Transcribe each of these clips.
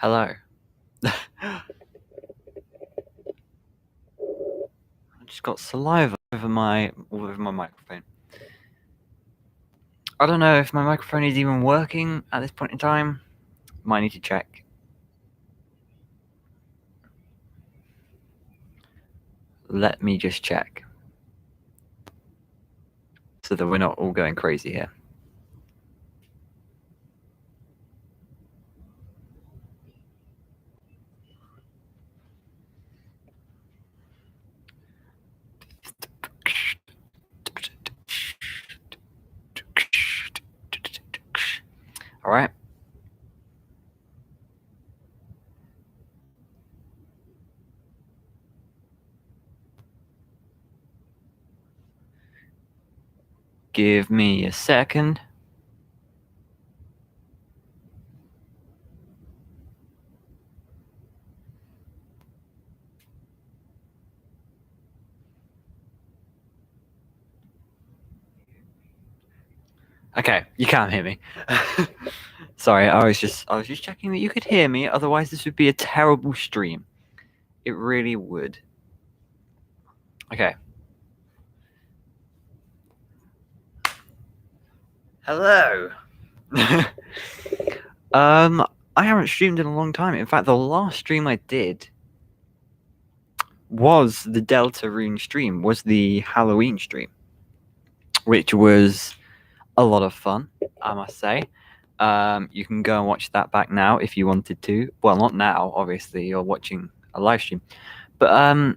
Hello. I just got saliva over my microphone. I don't know if my microphone is even working at this point in time. Might need to check. Let me just check. So that we're not all going crazy here. All right. Give me a second. Okay, you can't hear me. Sorry, I was just checking that you could hear me. Otherwise, this would be a terrible stream. It really would. Okay. Hello. I haven't streamed in a long time. In fact, the last stream I did was the Deltarune stream, was the Halloween stream, which was a lot of fun, I must say. You can go and watch that back now if you wanted to. Well, not now, obviously, you're watching a live stream. But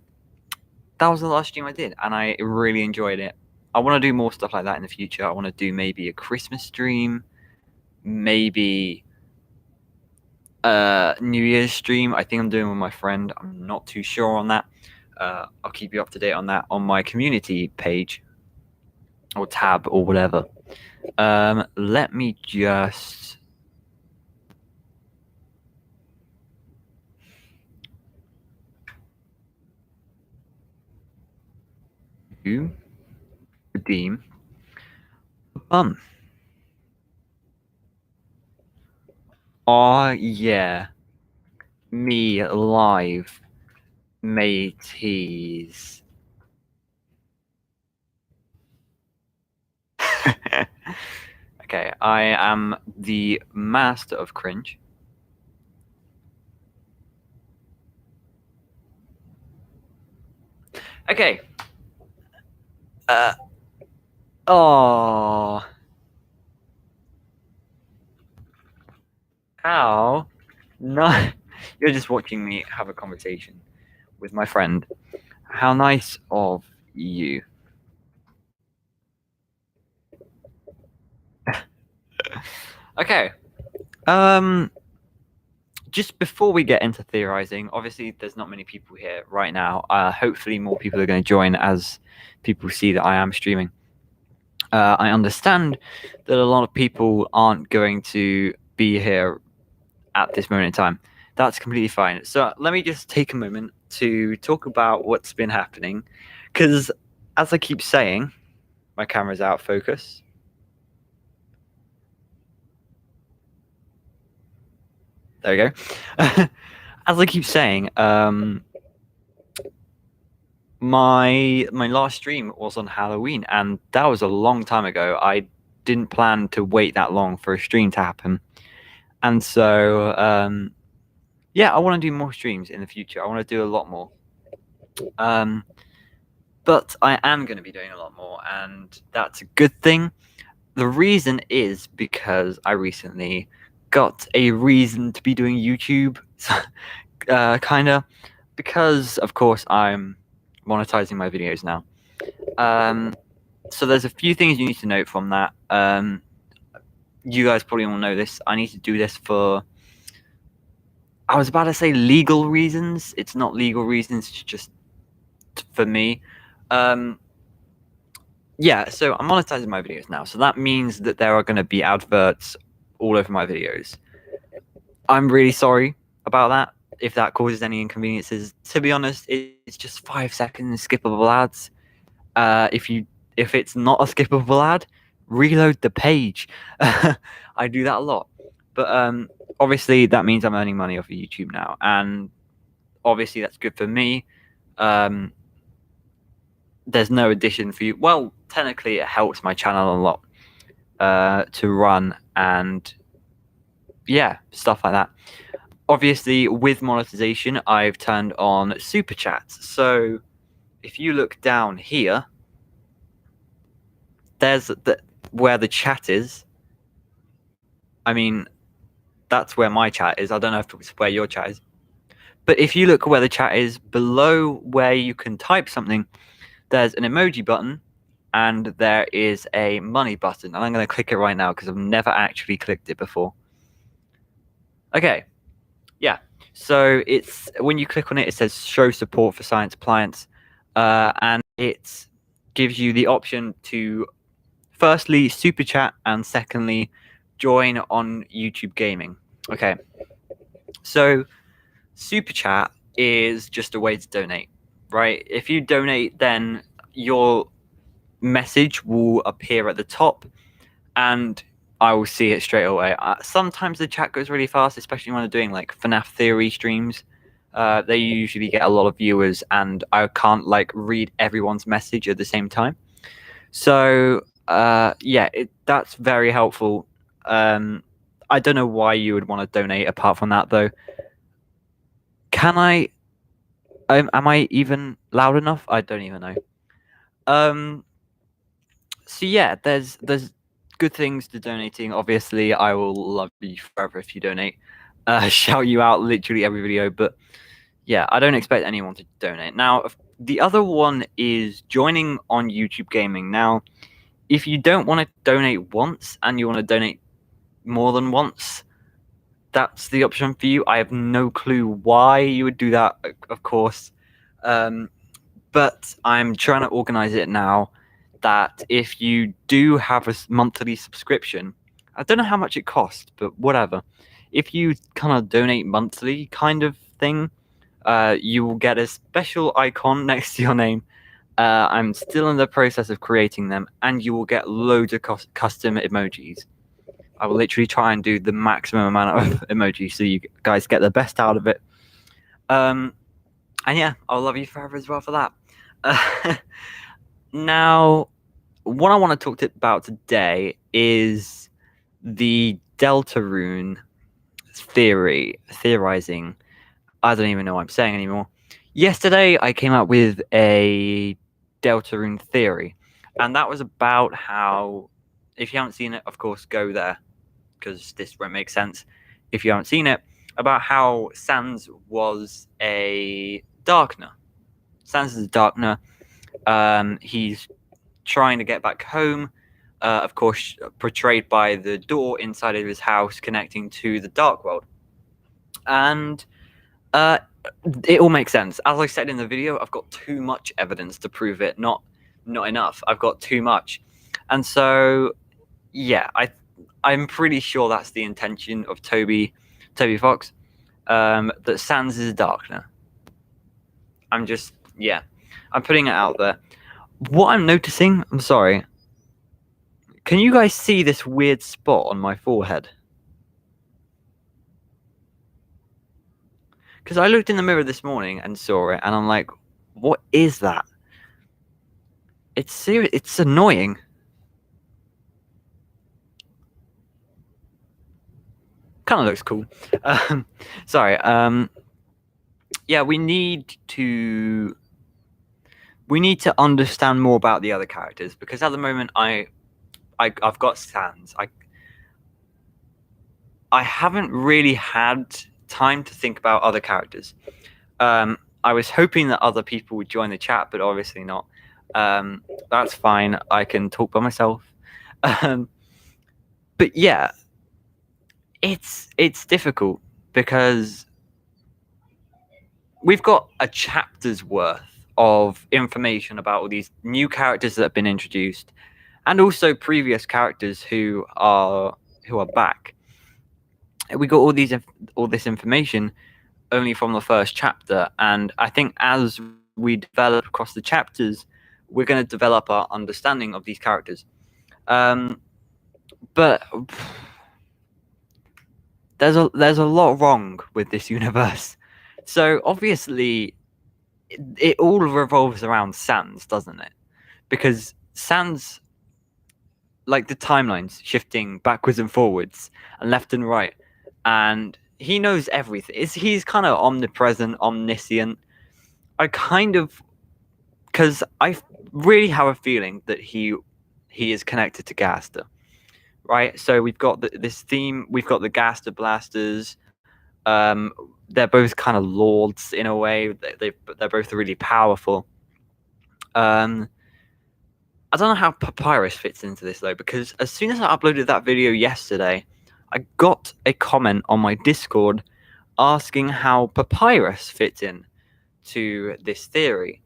that was the last stream I did, and I really enjoyed it. I want to do more stuff like that in the future. I want to do maybe a Christmas stream, maybe New Year's stream. I think I'm doing with my friend. I'm not too sure on that. I'll keep you up to date on that on my community page or tab or whatever. Let me just redeem the bum. Oh yeah, me live, mateys. Okay, I am the master of cringe. Okay. Oh. Ow. No. You're just watching me have a conversation with my friend. How nice of you. Okay. Just before we get into theorizing, obviously there's not many people here right now. Hopefully more people are going to join as people see that I am streaming. I understand that a lot of people aren't going to be here at this moment in time. That's completely fine. So let me just take a moment to talk about what's been happening, because as I keep saying, my camera's out of focus. There we go. As I keep saying, my last stream was on Halloween, and that was a long time ago. I didn't plan to wait that long for a stream to happen, and so yeah, I want to do more streams in the future. I want to do a lot more. But I am going to be doing a lot more, and that's a good thing. The reason is because I recently got a reason to be doing YouTube, kind of, because, of course, I'm monetizing my videos now. So there's a few things you need to note from that. You guys probably all know this. I need to do this for... I was about to say legal reasons. It's not legal reasons, it's just for me. Yeah, so I'm monetizing my videos now, so that means that there are going to be adverts all over my videos. I'm really sorry about that, if that causes any inconveniences. To be honest, it's just 5 seconds skippable ads. If it's not a skippable ad, reload the page. I do that a lot. But obviously that means I'm earning money off of YouTube now, and obviously that's good for me. There's no addition for you. Well, technically it helps my channel a lot to run, and yeah, stuff like that. Obviously, with monetization, I've turned on super chats. So if you look down here, there's where the chat is. I mean, that's where my chat is. I don't know if it's where your chat is. But if you look where the chat is, below where you can type something, there's an emoji button and there is a money button. And I'm going to click it right now because I've never actually clicked it before. Okay. Yeah. So it's when you click on it, it says show support for science appliance. And it gives you the option to firstly super chat and secondly join on YouTube gaming. Okay. So super chat is just a way to donate, right? If you donate, then your message will appear at the top and I will see it straight away. Sometimes the chat goes really fast, especially when I'm doing like FNAF theory streams. They usually get a lot of viewers and I can't like read everyone's message at the same time. So yeah, that's very helpful. I don't know why you would want to donate apart from that though. Can I? Am I even loud enough? I don't even know. So yeah, there's good things to donating. Obviously, I will love you forever if you donate. Shout you out literally every video, but yeah, I don't expect anyone to donate. Now, the other one is joining on YouTube Gaming. Now, if you don't want to donate once and you want to donate more than once, that's the option for you. I have no clue why you would do that, of course. But I'm trying to organize it now that if you do have a monthly subscription, I don't know how much it costs, but whatever. If you kind of donate monthly kind of thing, you will get a special icon next to your name. I'm still in the process of creating them, and you will get loads of custom emojis. I will literally try and do the maximum amount of emojis so you guys get the best out of it. And yeah, I'll love you forever as well for that. Now, what I want to talk about today is the Deltarune theorizing. I don't even know what I'm saying anymore. Yesterday, I came up with a Deltarune theory, and that was about how, if you haven't seen it, of course, go there, because this won't make sense if you haven't seen it, about how Sans was a darkener. Sans is a darkener. He's trying to get back home, of course, portrayed by the door inside of his house connecting to the dark world. And it all makes sense. As I said in the video, I've got too much evidence to prove it, not enough. I've got too much. And so, yeah, I'm pretty sure that's the intention of Toby Fox, that Sans is a darkener. I'm putting it out there. What I'm noticing, I'm sorry, can you guys see this weird spot on my forehead? Because I looked in the mirror this morning and saw it, and I'm like, what is that? It's serious. It's annoying. Kind of looks cool. Sorry. Yeah, we need to understand more about the other characters, because at the moment I've got Sans. I haven't really had time to think about other characters. I was hoping that other people would join the chat, but obviously not. That's fine. I can talk by myself. But yeah, it's difficult because we've got a chapter's worth of information about all these new characters that have been introduced, and also previous characters who are back. We got all this information only from the first chapter, and I think as we develop across the chapters, we're going to develop our understanding of these characters. But there's a lot wrong with this universe. So obviously, it all revolves around Sans, doesn't it? Because Sans, like the timelines shifting backwards and forwards and left and right, and he knows everything. He's kind of omnipresent, omniscient. I kind of, because I really have a feeling that he is connected to Gaster, right? So we've got this theme. We've got the Gaster blasters. Um, they're both kind of lords in a way. They're both really powerful. I don't know how Papyrus fits into this though, because as soon as I uploaded that video yesterday, I got a comment on my Discord asking how Papyrus fits in to this theory.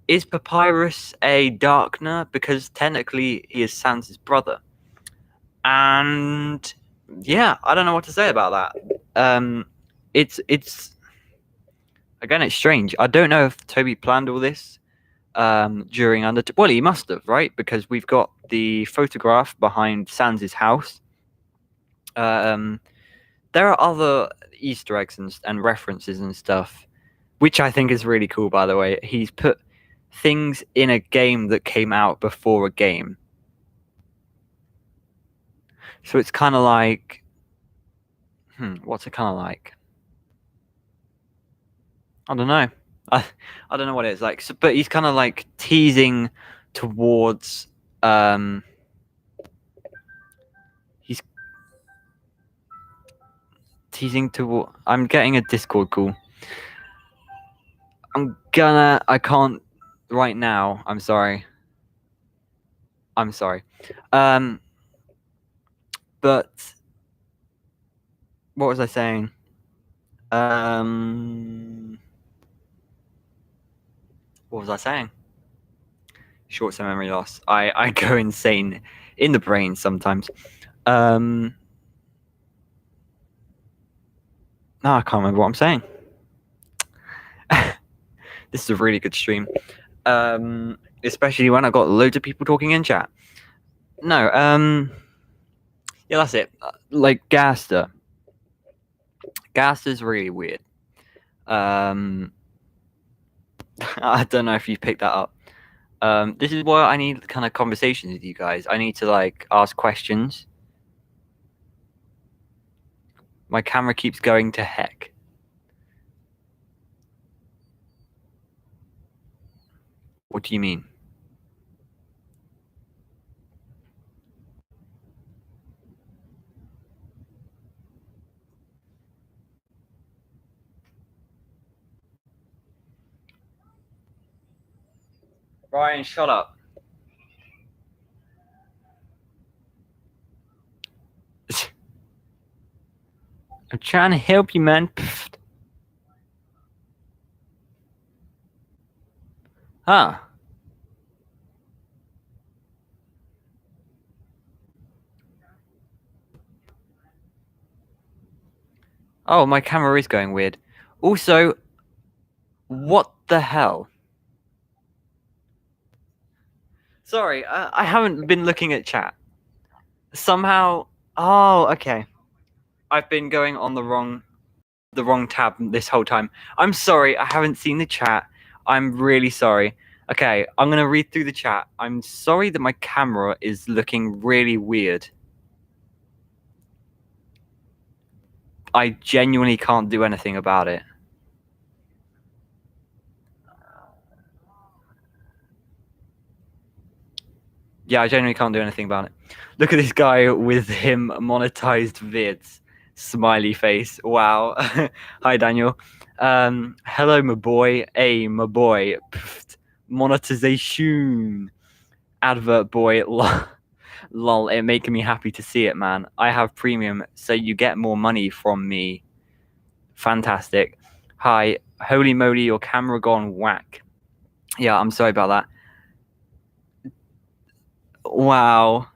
Is Papyrus a Darkner? Because technically he is Sans' brother. And yeah, I don't know what to say about that. It's again, it's strange. I don't know if Toby planned all this during well, he must have, right? Because we've got the photograph behind Sans' house. There are other Easter eggs and references and stuff, which I think is really cool, by the way. He's put things in a game that came out before a game. So it's kind of like, what's it kind of like? I don't know. I don't know what it is like. So, but he's kind of like teasing towards. He's teasing toward. I'm getting a Discord call. I can't right now. I'm sorry. But what was I saying? What was I saying? Short-term memory loss. I go insane in the brain sometimes. No, I can't remember what I'm saying. This is a really good stream. Especially when I got loads of people talking in chat. No, yeah, that's it. Like Gaster. Gaster's really weird. I don't know if you picked that up. This is why I need kind of conversations with you guys. I need to like ask questions. My camera keeps going to heck. What do you mean? Ryan, shut up. I'm trying to help you, man. Huh. Oh, my camera is going weird. Also, what the hell? Sorry, I haven't been looking at chat. Somehow. Oh, okay. I've been going on the wrong tab this whole time. I'm sorry, I haven't seen the chat. I'm really sorry. Okay, I'm gonna read through the chat. I'm sorry that my camera is looking really weird. I genuinely can't do anything about it. Yeah, I genuinely can't do anything about it. Look at this guy with him monetized vids. Smiley face. Wow. Hi, Daniel. Hello, my boy. Hey, my boy. Monetization. Advert boy. Lol, it making me happy to see it, man. I have premium, so you get more money from me. Fantastic. Hi. Holy moly, your camera gone whack. Yeah, I'm sorry about that. Wow.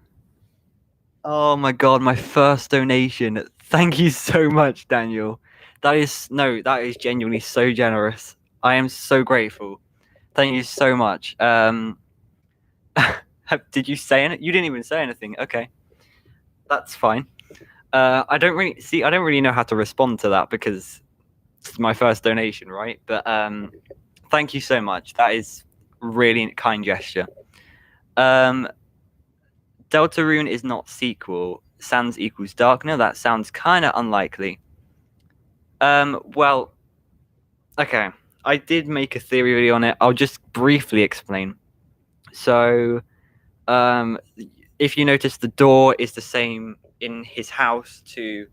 Oh my god, my first donation. Thank you so much, Daniel. That is genuinely so generous. I am so grateful. Thank you so much. Did you say anything? You didn't even say anything. Okay. That's fine. I don't really know how to respond to that because it's my first donation, right? But thank you so much. That is really kind gesture. Deltarune is not sequel. Sans equals Darkner. That sounds kind of unlikely. Well, okay. I did make a theory video on it. I'll just briefly explain. So, if you notice, the door is the same in his house to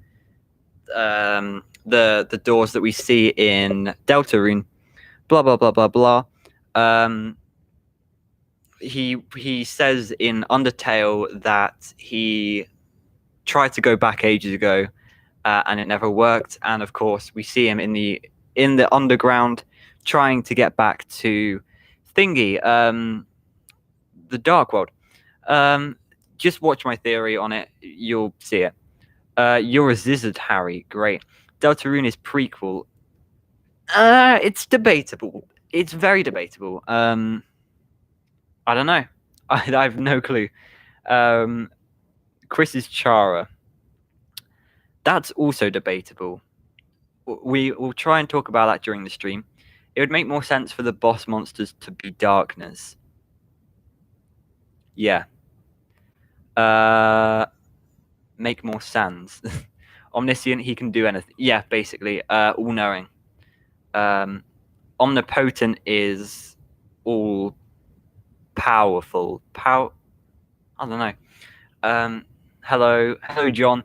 the doors that we see in Deltarune. Blah blah blah blah blah. He says in Undertale that he tried to go back ages ago, and it never worked. And of course, we see him in the underground trying to get back to Thingy, the Dark World. Just watch my theory on it; you'll see it. You're a Zizzard, Harry. Great. Deltarune is prequel. It's debatable. It's very debatable. I don't know. I have no clue. Chris's Chara. That's also debatable. We will try and talk about that during the stream. It would make more sense for the boss monsters to be darkness. Yeah. Make more sense. Omniscient, he can do anything. Yeah, basically. All-knowing. Omnipotent is all powerful. I don't know. Hello, John.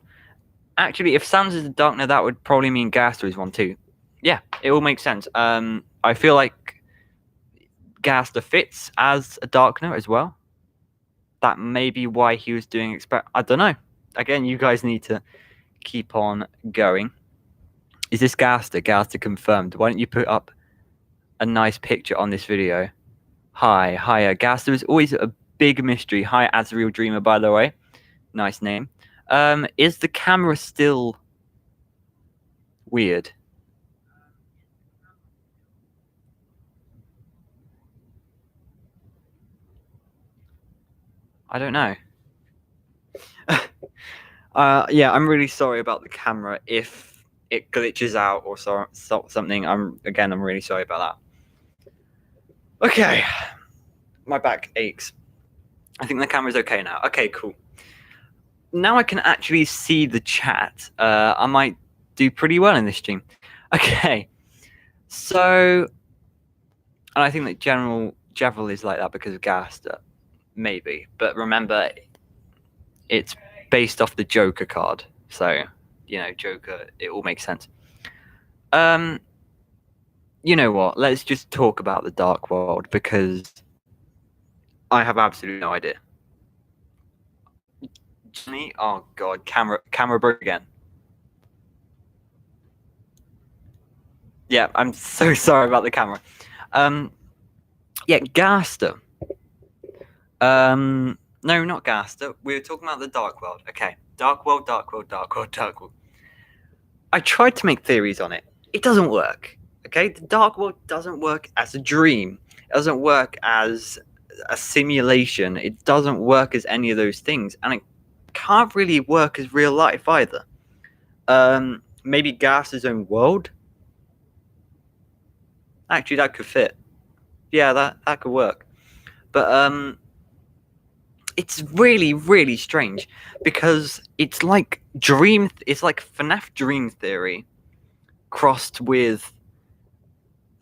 Actually, if Sans is a Darkner, that would probably mean Gaster is one too. Yeah, it all makes sense. I feel like Gaster fits as a Darkner as well. That may be why he was doing I don't know. Again, you guys need to keep on going. Is this Gaster? Gaster confirmed. Why don't you put up a nice picture on this video? Hiya. Gaster is always a big mystery. Hi, Azrael Dreamer, by the way. Nice name. Is the camera still weird? I don't know. Yeah, I'm really sorry about the camera if it glitches out or something. I'm really sorry about that. Okay, my back aches. I think the camera's okay now. Okay, cool. Now I can actually see the chat. I might do pretty well in this stream. Okay, so, and I think that Jevil is like that because of Gaster, maybe. But remember, it's based off the Joker card, so Joker. It all makes sense. You know what? Let's just talk about the Dark World because I have absolutely no idea. Johnny, oh god, camera broke again. Yeah, I'm so sorry about the camera. Yeah, Gaster. No, not Gaster. We were talking about the Dark World. Okay, Dark World. I tried to make theories on it. It doesn't work. Okay, the Dark World doesn't work as a dream. It doesn't work as a simulation. It doesn't work as any of those things, and it can't really work as real life either. Maybe Gaster's own world. Actually, that could fit. Yeah, that could work. But it's really, really strange because it's like FNAF Dream Theory crossed with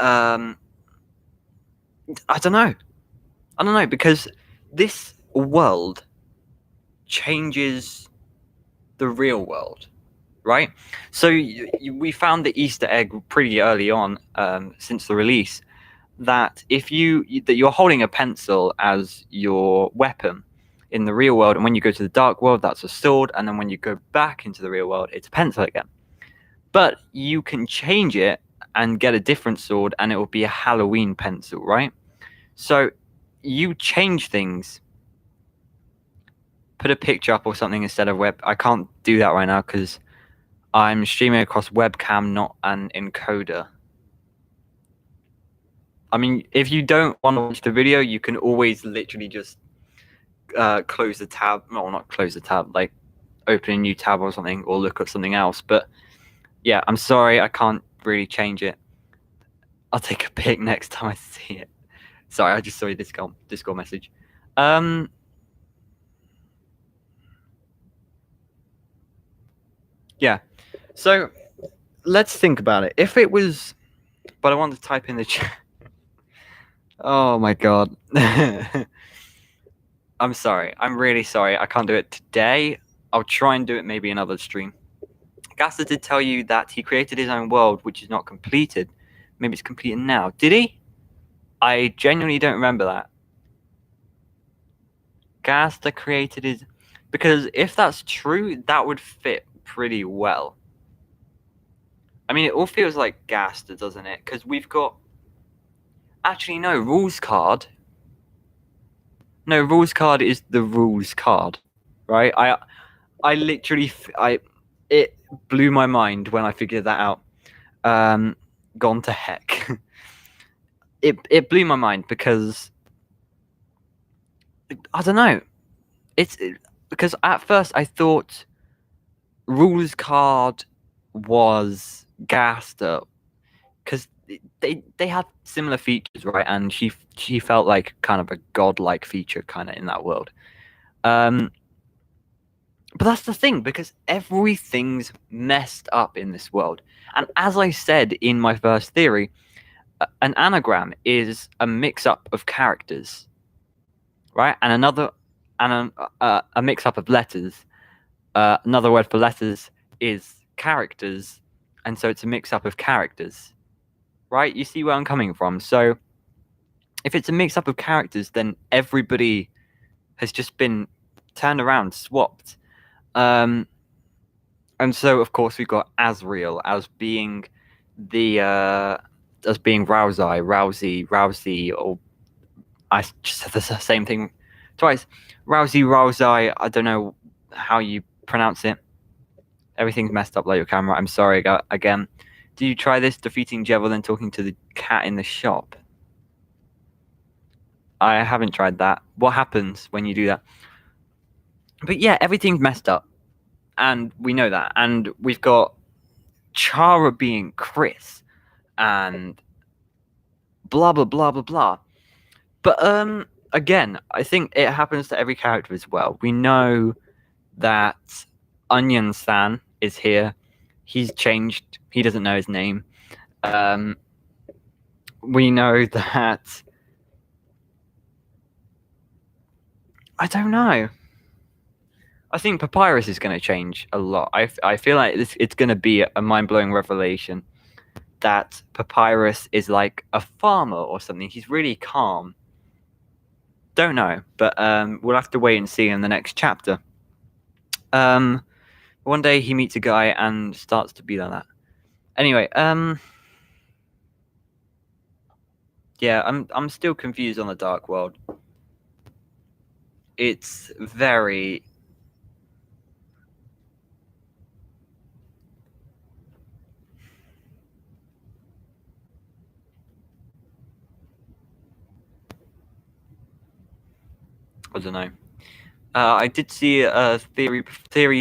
I don't know because this world changes the real world, right? So we found the Easter egg pretty early on, since the release, that you're holding a pencil as your weapon in the real world, and when you go to the Dark World, that's a sword, and then when you go back into the real world, it's a pencil again. But you can change it and get a different sword, and it will be a Halloween pencil, right? So you change things. Put a picture up or something instead of web. I can't do that right now because I'm streaming across webcam, not an encoder. I mean, if you don't want to watch the video, you can always literally just close the tab. Well, not close the tab. Like, open a new tab or something, or look at something else. But yeah, I'm sorry, I can't really change it. I'll take a pic next time I see it. Sorry, I just saw your Discord message. Yeah. So let's think about it. If it was, but I want to type in the chat. Oh my god. I'm sorry. I'm really sorry. I can't do it today. I'll try and do it maybe another stream. Gaster did tell you that he created his own world, which is not completed. Maybe it's completed now. Did he? I genuinely don't remember that. Gaster created his... Because if that's true, that would fit pretty well. I mean, it all feels like Gaster, doesn't it? Because we've got... Actually, no, rules card. No, rules card is the rules card, right? I literally... It blew my mind when I figured that out. Gone to heck. It blew my mind because... I don't know. Because at first I thought rules card was Gaster, because they had similar features, right? And she felt like kind of a godlike feature kind of in that world. But that's the thing, because everything's messed up in this world. And as I said in my first theory, an anagram is a mix-up of characters, right? And a mix-up of letters. Another word for letters is characters, and so it's a mix-up of characters, right? You see where I'm coming from? So if it's a mix-up of characters, then everybody has just been turned around, swapped. And so, of course, we've got Asriel as being Rousey, or I just said the same thing twice. Rousey. I don't know how you pronounce it. Everything's messed up like your camera. I'm sorry again. Do you try this, defeating Jevil and talking to the cat in the shop? I haven't tried that. What happens when you do that? But yeah, everything's messed up. And we know that. And we've got Chara being Chris. And blah, blah, blah, blah, blah. But again, I think it happens to every character as well. We know that Onion San is here. He's changed. He doesn't know his name. We know that... I don't know. I think Papyrus is going to change a lot. I feel like it's going to be a mind-blowing revelation that Papyrus is like a farmer or something. He's really calm. Don't know, but we'll have to wait and see in the next chapter. One day he meets a guy and starts to be like that. Anyway, yeah, I'm still confused on the Dark World. It's very... I don't know. I did see a theory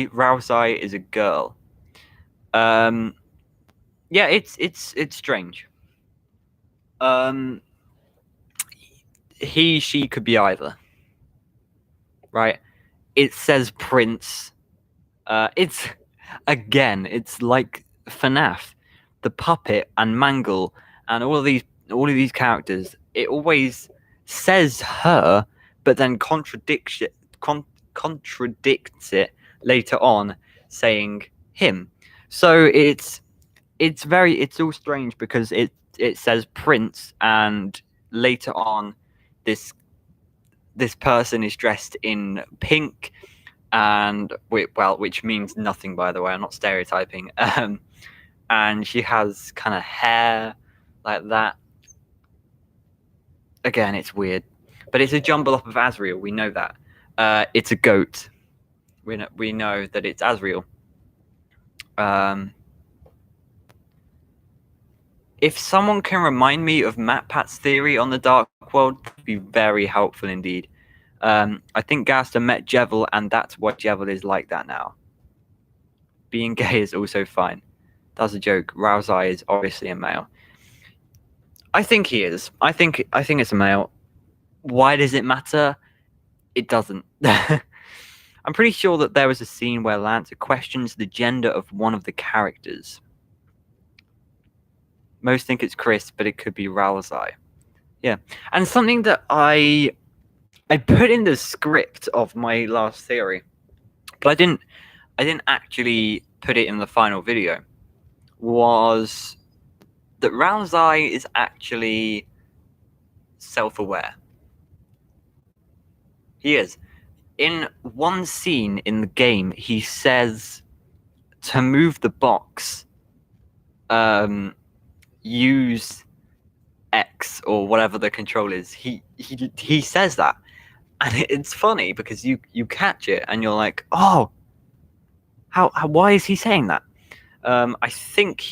Rousey is a girl. Yeah, it's strange. She could be either. Right? It says Prince. It's like FNAF, the puppet and Mangle and all of these characters. It always says her, but then contradicts it later on, saying him. So it's all strange, because it says Prince, and later on this person is dressed in pink, and which means nothing, by the way. I'm not stereotyping. And she has kind of hair like that. Again, it's weird, but it's a jumble up of Asriel. We know that. It's a goat. We know that it's Asriel. If someone can remind me of MatPat's theory on the Dark World, that'd be very helpful indeed. I think Gaster met Jevil, and that's why Jevil is like that now. Being gay is also fine. That's a joke. Raozai is obviously a male. I think he is. I think it's a male. Why does it matter? It doesn't. I'm pretty sure that there was a scene where Lancer questions the gender of one of the characters. Most think it's Chris, but it could be Raozai. Yeah. And something that I put in the script of my last theory, but I didn't actually put it in the final video, was that Raozai is actually self-aware. He is. In one scene in the game, he says to move the box, use X or whatever the control is. He says that, and it's funny because you catch it and you're like, oh, how why is he saying that? I think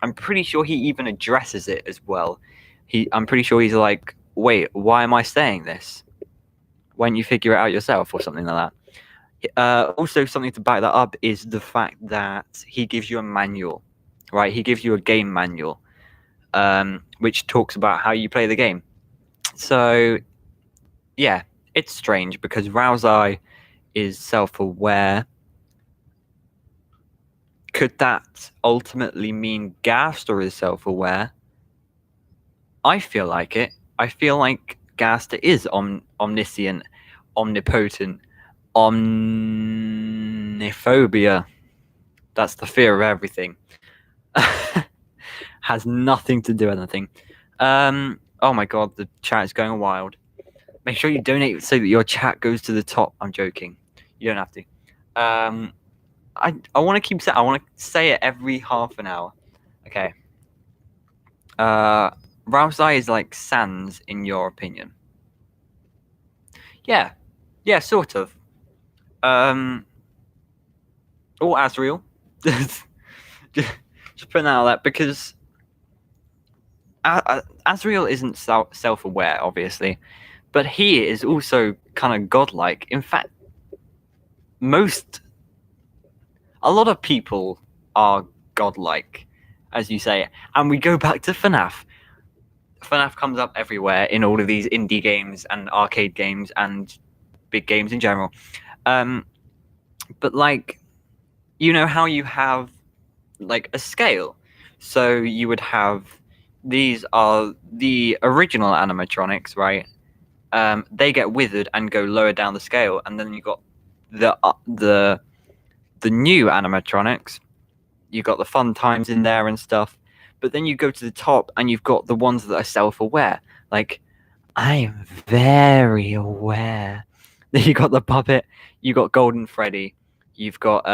I'm pretty sure he even addresses it as well. I'm pretty sure he's like, wait, why am I saying this? Why don't you figure it out yourself or something like that? Also, something to back that up is the fact that he gives you a manual, right? He gives you a game manual, which talks about how you play the game. So, yeah, it's strange because Raozai is self-aware. Could that ultimately mean Gaster is self-aware? I feel like it. I feel like Gaster is omniscient, omnipotent, omniphobia. That's the fear of everything. Has nothing to do with anything. Oh my god, the chat is going wild. Make sure you donate so that your chat goes to the top. I'm joking. You don't have to. I want to keep saying. I want to say it every half an hour. Okay. Raozai is like Sans in your opinion. Yeah, sort of. Or Azriel. just putting that out there because Azriel isn't self-aware, obviously, but he is also kind of godlike. In fact, a lot of people are godlike, as you say, and we go back to FNAF. FNAF comes up everywhere in all of these indie games and arcade games and big games in general. But like, you know how you have like a scale, so you would have, these are the original animatronics, right? They get withered and go lower down the scale, and then you got the new animatronics. You got the fun times in there and stuff, but then you go to the top and you've got the ones that are self-aware. Like, I am very aware. Then you got the puppet. You got Golden Freddy. You've got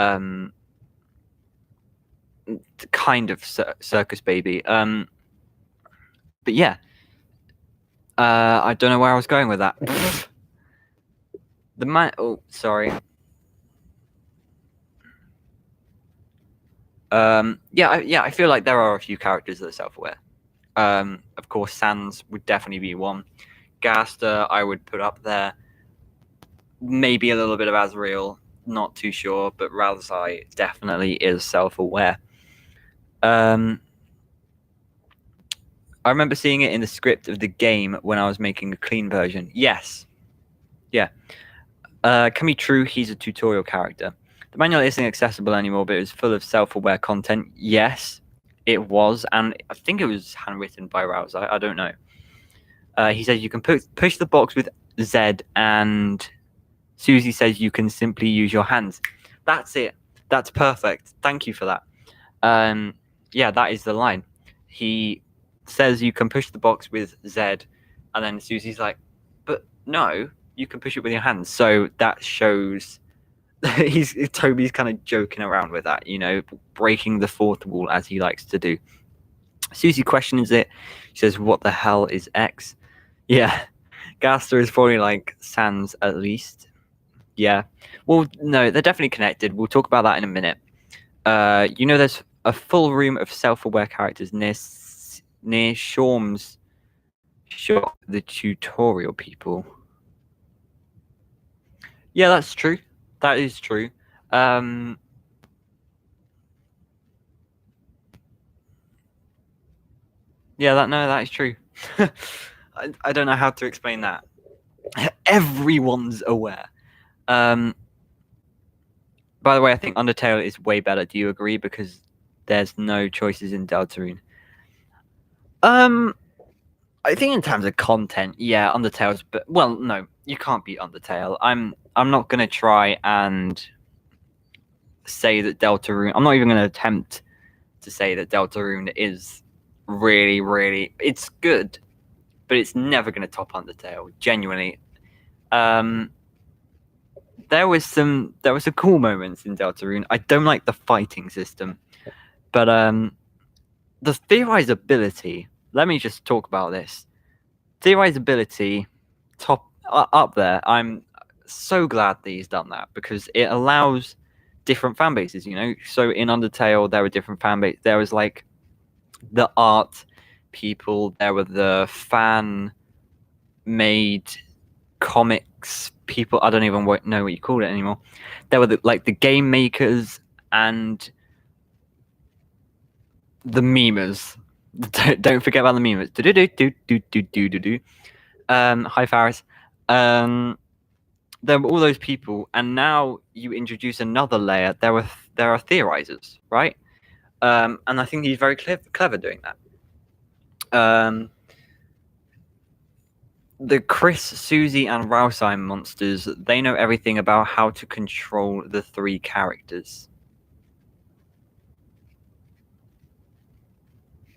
kind of Circus Baby. But yeah, I don't know where I was going with that. The man. Oh, sorry. I feel like there are a few characters that are self-aware. Of course, Sans would definitely be one. Gaster, I would put up there. Maybe a little bit of Azriel, not too sure, but Raozai definitely is self-aware. I remember seeing it in the script of the game when I was making a clean version. Yes. Yeah. Can be true, he's a tutorial character. The manual isn't accessible anymore, but it was full of self-aware content. Yes, it was, and I think it was handwritten by Rouse. I don't know. He says you can push the box with Z, and Susie says you can simply use your hands. That's it. That's perfect. Thank you for that. Yeah, that is the line. He says you can push the box with Z, and then Susie's like, but no, you can push it with your hands. So that shows Toby's kind of joking around with that, you know, breaking the fourth wall as he likes to do. Susie questions it. She says, what the hell is X? Yeah, Gaster is probably like Sans at least. Yeah. Well, no, they're definitely connected. We'll talk about that in a minute. You know, there's a full room of self-aware characters near Shorm's shop, the tutorial people. Yeah, that's true. That is true. Yeah, that is true. I don't know how to explain that. Everyone's aware. By the way, I think Undertale is way better. Do you agree? Because there's no choices in Deltarune. I think in terms of content, yeah, Undertale's. But well, no, you can't beat Undertale. I'm not gonna try and say that Deltarune. I'm not even gonna attempt to say that Deltarune is really. It's good, but it's never gonna top Undertale. Genuinely. There was some cool moments in Deltarune. I don't like the fighting system, but the theorizability. Let me just talk about this. Theorizability, top up there. I'm so glad that he's done that because it allows different fan bases. You know, so in Undertale there were different fan bases. There was like the art people. There were the fan made comics people. I don't even know what you call it anymore. There were the game makers and the memers. Don't forget about the memers. Hi Faris. There were all those people, and now you introduce another layer. There are theorizers, right? And I think he's very clever doing that. The Chris, Susie, and Rausheim monsters, they know everything about how to control the three characters.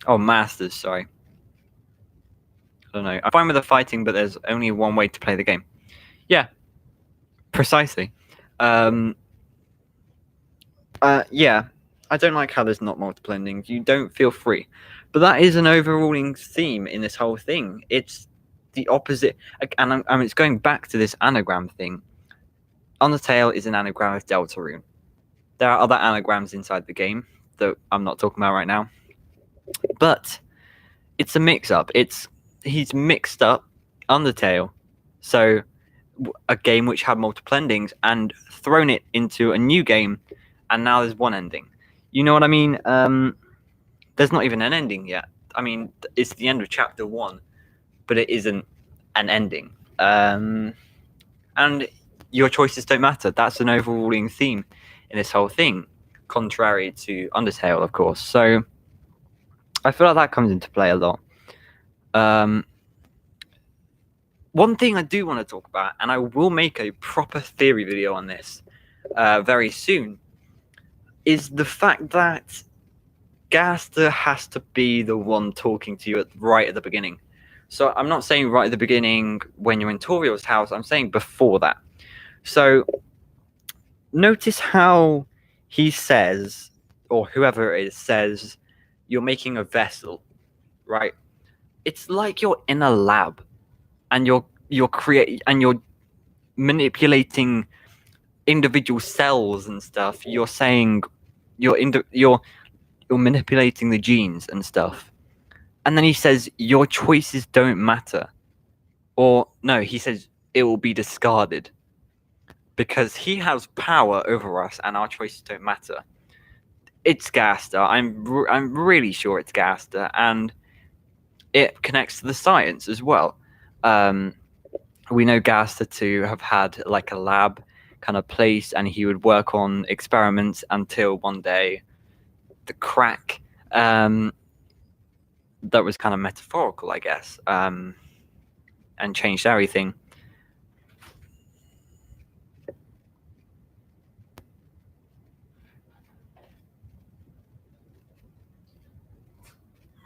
Oh, masters, sorry. I don't know. I'm fine with the fighting, but there's only one way to play the game. Yeah, precisely. Yeah, I don't like how there's not multiple endings. You don't feel free. But that is an overruling theme in this whole thing. It's the opposite. And it's going back to this anagram thing. Undertale is an anagram of Deltarune. There are other anagrams inside the game that I'm not talking about right now. But it's a mix-up. He's mixed up Undertale. So a game which had multiple endings and thrown it into a new game, and now there's one ending. You know what I mean? There's not even an ending yet. I mean, it's the end of chapter 1, but it isn't an ending. And your choices don't matter. That's an overruling theme in this whole thing, contrary to Undertale, of course. So I feel like that comes into play a lot. One thing I do want to talk about, and I will make a proper theory video on this very soon, is the fact that Gaster has to be the one talking to you right at the beginning. So I'm not saying right at the beginning when you're in Toriel's house, I'm saying before that. So notice how he says, or whoever it is says, you're making a vessel, right? It's like you're in a lab and you're manipulating individual cells and stuff. You're saying you're manipulating the genes and stuff. And then he says your choices don't matter. Or no, he says it will be discarded because he has power over us and our choices don't matter. It's Gaster. I'm really sure it's Gaster, and it connects to the science as well. We know Gaster to have had like a lab kind of place, and he would work on experiments until one day the crack that was kind of metaphorical, I guess, and changed everything.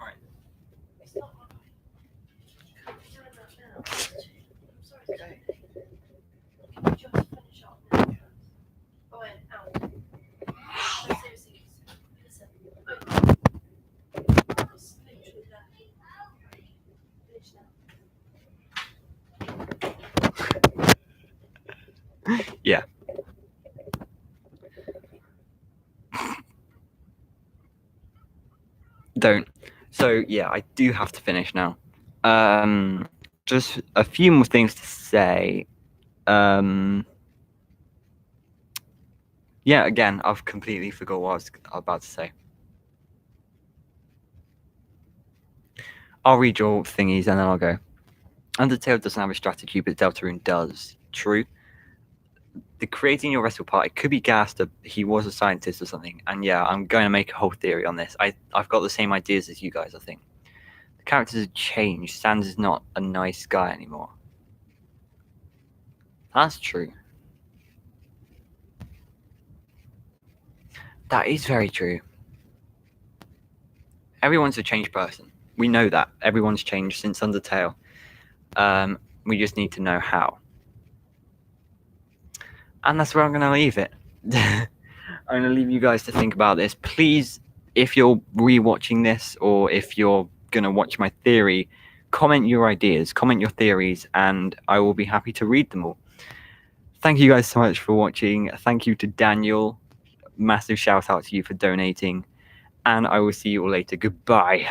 Right. Okay. Yeah. Don't. So yeah, I do have to finish now. Just a few more things to say. Yeah, Yeah, again, I've completely forgot what I was about to say. I'll read your thingies and then I'll go. Undertale doesn't have a strategy, but Deltarune does. True. The creating your wrestle part, it could be gassed he was a scientist or something. And yeah, I'm going to make a whole theory on this. I've got the same ideas as you guys, I think. The characters have changed. Sans is not a nice guy anymore. That's true. That is very true. Everyone's a changed person. We know that. Everyone's changed since Undertale. We just need to know how. And that's where I'm going to leave it. I'm going to leave you guys to think about this. Please, if you're rewatching this or if you're going to watch my theory, comment your ideas, comment your theories, and I will be happy to read them all. Thank you guys so much for watching. Thank you to Daniel. Massive shout out to you for donating. And I will see you all later. Goodbye.